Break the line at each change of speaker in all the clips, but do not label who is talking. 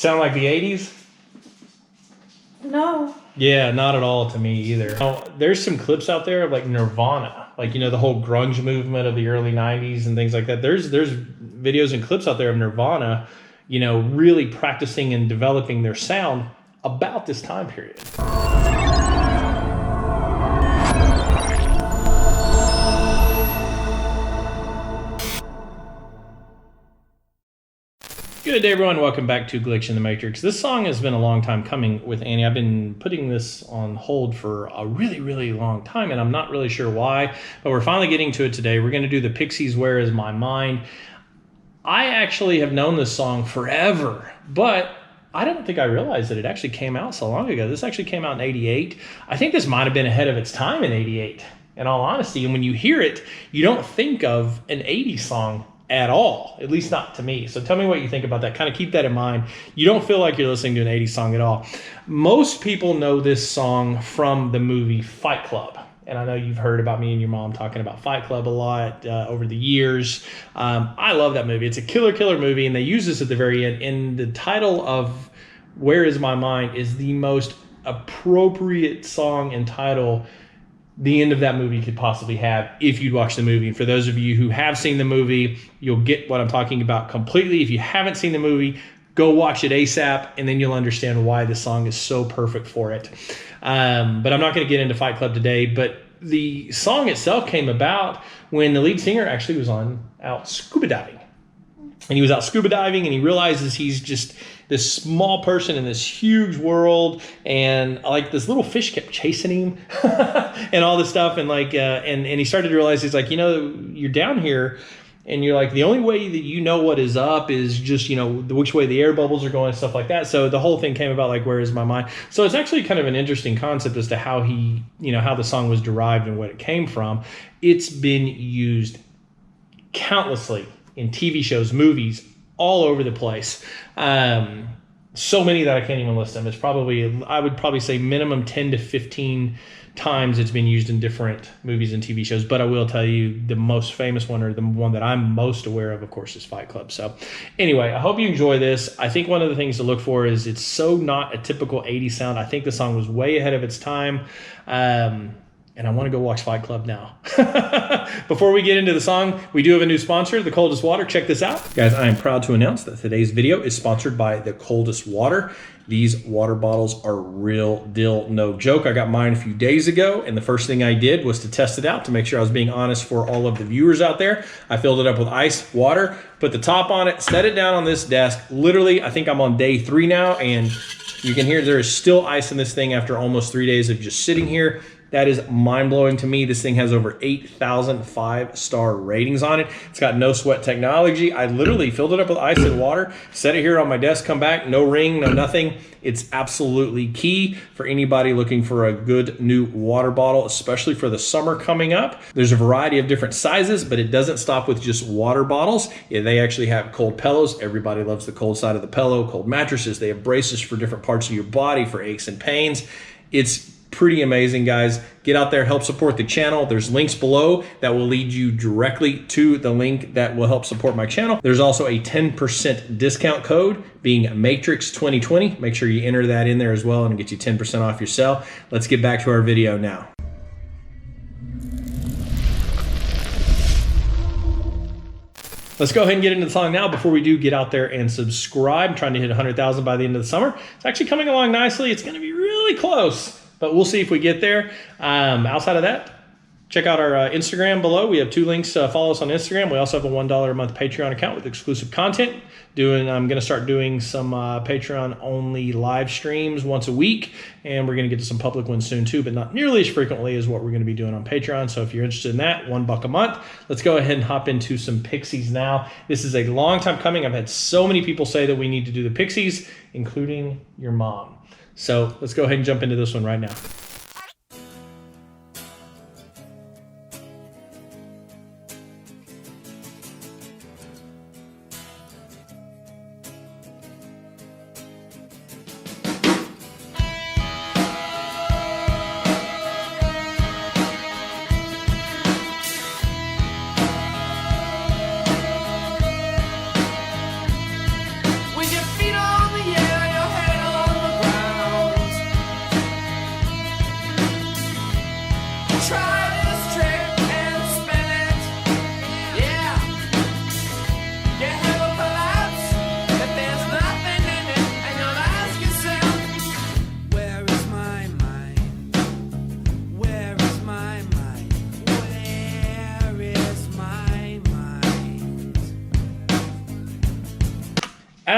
Sound like the 80's?
No.
Yeah, not at all to me either. Now, there's some clips out there of like Nirvana, like, you know, the whole grunge movement of the early 90s and things like that. There's videos and clips out there of Nirvana, you know, really practicing and developing their sound about this time period. Good day, everyone. Welcome back to Glitch in the Matrix. This song has been a long time coming with Annie. I've been putting this on hold for a really long time, and I'm not really sure why, but we're finally getting to it today. We're going to do the Pixies' Where Is My Mind. I actually have known this song forever, but I don't think I realized that it actually came out so long ago. This actually came out in 88. I think this might have been ahead of its time in 88, in all honesty. And when you hear it, you don't think of an 80s song at all, at least not to me. So tell me what you think about that. Kind of keep that in mind. You don't feel like you're listening to an 80s song at all. Most people know this song from the movie Fight Club. And I know you've heard about me and your mom talking about Fight Club a lot over the years. I love that movie. It's a killer movie, and they use this at the very end. And the title of Where Is My Mind is the most appropriate song and title the end of that movie could possibly have if you'd watch the movie. And for those of you who have seen the movie, you'll get what I'm talking about completely. If you haven't seen the movie, go watch it ASAP, and then you'll understand why this song is so perfect for it. But I'm not going to get into Fight Club today, but the song itself came about when the lead singer actually was out scuba diving. And he was out scuba diving, and he realizes he's just this small person in this huge world, and like this little fish kept chasing him and all this stuff. And like, and he started to realize, he's like, you know, you're down here, and you're like, the only way that you know what is up is just, you know, which way the air bubbles are going and stuff like that. So the whole thing came about like, where is my mind? So it's actually kind of an interesting concept as to how he, you know, how the song was derived and what it came from. It's been used countlessly in TV shows, movies, all over the place. So many that I can't even list them. It's probably, I would probably say minimum 10 to 15 times it's been used in different movies and TV shows. But I will tell you the most famous one, or the one that I'm most aware of course, is Fight Club. So anyway, I hope you enjoy this. I think one of the things to look for is it's so not a typical 80s sound. I think the song was way ahead of its time. And I want to go watch Fight Club now. Before we get into the song, we do have a new sponsor, The Coldest Water. Check this out. Guys, I am proud to announce that today's video is sponsored by The Coldest Water. These water bottles are real deal, no joke. I got mine a few days ago, and the first thing I did was to test it out to make sure I was being honest for all of the viewers out there. I filled it up with ice, water, put the top on it, set it down on this desk. Literally, I think I'm on day 3 now, and you can hear there is still ice in this thing after almost 3 days of just sitting here. That is mind-blowing to me. This thing has over 8,000 5-star ratings on it. It's got no sweat technology. I literally filled it up with ice and water, set it here on my desk, come back, no ring, no nothing. It's absolutely key for anybody looking for a good new water bottle, especially for the summer coming up. There's a variety of different sizes, but it doesn't stop with just water bottles. Yeah, they actually have cold pillows. Everybody loves the cold side of the pillow, cold mattresses. They have braces for different parts of your body for aches and pains. It's pretty amazing, guys. Get out there, help support the channel. There's links below that will lead you directly to the link that will help support my channel. There's also a 10% discount code being Matrix2020. Make sure you enter that in there as well and get you 10% off your sale. Let's get back to our video now. Let's go ahead and get into the song now. Before we do, get out there and subscribe. I'm trying to hit 100,000 by the end of the summer. It's actually coming along nicely. It's going to be really close, but we'll see if we get there. Outside of that, check out our Instagram below. We have 2 links. Follow us on Instagram. We also have a $1 a month Patreon account with exclusive content. I'm going to start doing some Patreon-only live streams once a week, and we're going to get to some public ones soon too, but not nearly as frequently as what we're going to be doing on Patreon. So if you're interested in that, $1 a month. Let's go ahead and hop into some Pixies now. This is a long time coming. I've had so many people say that we need to do the Pixies, including your mom. So let's go ahead and jump into this one right now.
With your feet on the air.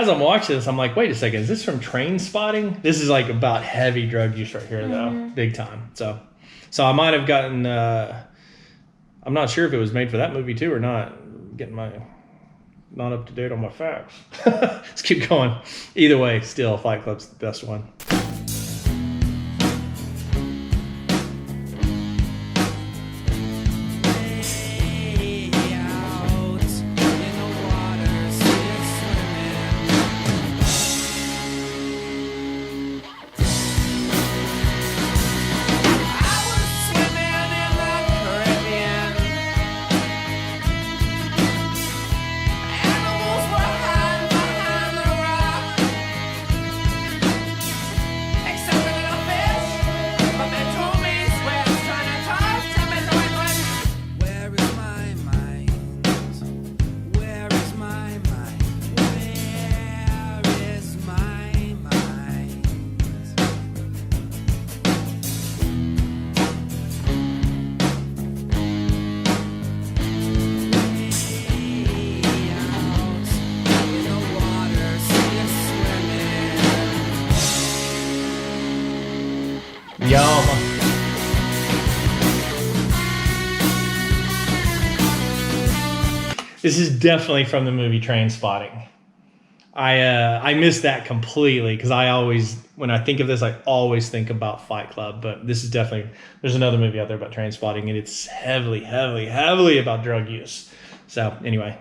as I'm watching this, I'm like, wait a second, is this from Train Spotting? This is like about heavy drug use right here, though, big time. So I might have gotten. I'm not sure if it was made for that movie too or not. Getting my not up to date on my facts. Let's keep going. Either way, still Fight Club's the best one. Yum. This is definitely from the movie Train Spotting. I missed that completely because I always, when I think of this, I always think about Fight Club. But this is definitely, there's another movie out there about Train Spotting, and it's heavily about drug use. So anyway.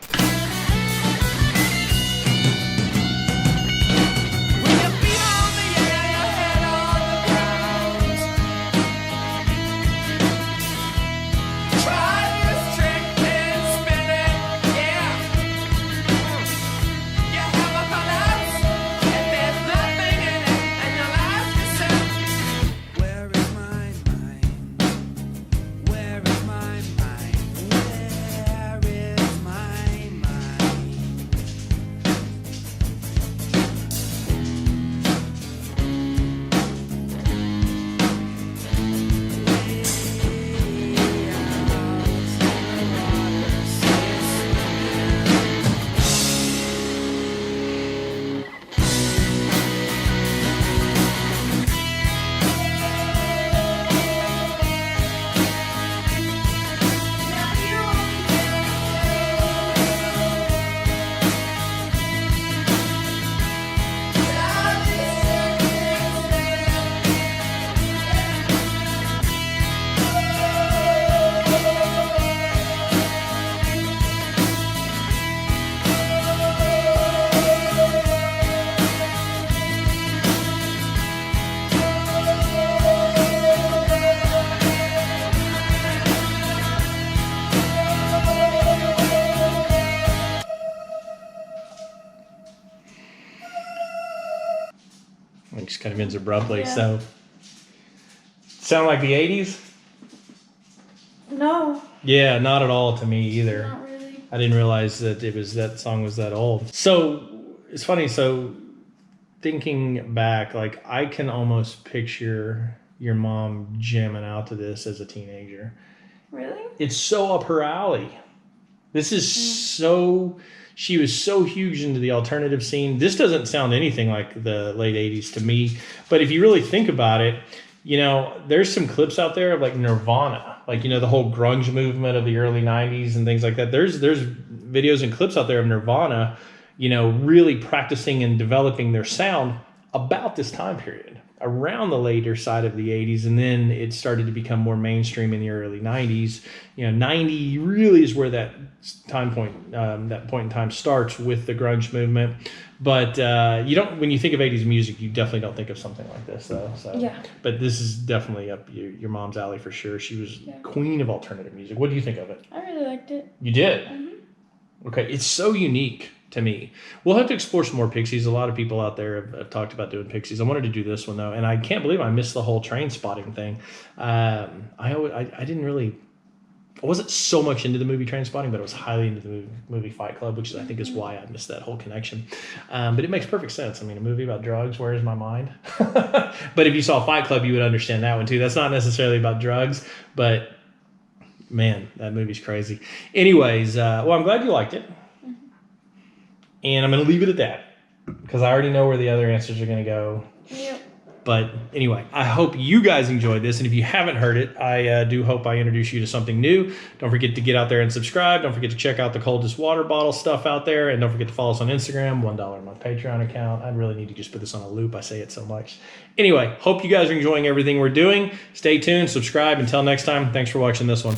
It just kind of ends abruptly. Yeah. So, sound like the 80's?
No.
Yeah, not at all to me either.
Not really.
I didn't realize that that song was that old. So it's funny. So thinking back, like I can almost picture your mom jamming out to this as a teenager.
Really?
It's so up her alley. This is so. She was so huge into the alternative scene. This doesn't sound anything like the late 80's to me. But if you really think about it, you know, there's some clips out there of like Nirvana, like, you know, the whole grunge movement of the early 90's and things like that. There's videos and clips out there of Nirvana, you know, really practicing and developing their sound about this time period, around the later side of the 80's. And then it started to become more mainstream in the early 90's. You know, 90 really is where that that point in time starts with the grunge movement. But you don't, when you think of 80's music, you definitely don't think of something like this, though. So,
yeah.
But this is definitely up your mom's alley for sure. She was queen of alternative music. What do you think of it?
I really liked it.
You did?
Mm-hmm.
Okay, it's so unique to me. We'll have to explore some more Pixies. A lot of people out there have talked about doing Pixies. I wanted to do this one, though, and I can't believe I missed the whole Train Spotting thing. I didn't really... I wasn't so much into the movie Train Spotting, but I was highly into the movie Fight Club, which I think is why I missed that whole connection. But it makes perfect sense. I mean, a movie about drugs, where is my mind? But if you saw Fight Club, you would understand that one too. That's not necessarily about drugs, but man, that movie's crazy. Anyways, well, I'm glad you liked it. Mm-hmm. And I'm going to leave it at that. because I already know where the other answers are going to go.
Yep.
But anyway, I hope you guys enjoyed this. And if you haven't heard it, I do hope I introduce you to something new. Don't forget to get out there and subscribe. Don't forget to check out the coldest water bottle stuff out there. And don't forget to follow us on Instagram, $1 on my Patreon account. I really need to just put this on a loop. I say it so much. Anyway, hope you guys are enjoying everything we're doing. Stay tuned, subscribe. Until next time, thanks for watching this one.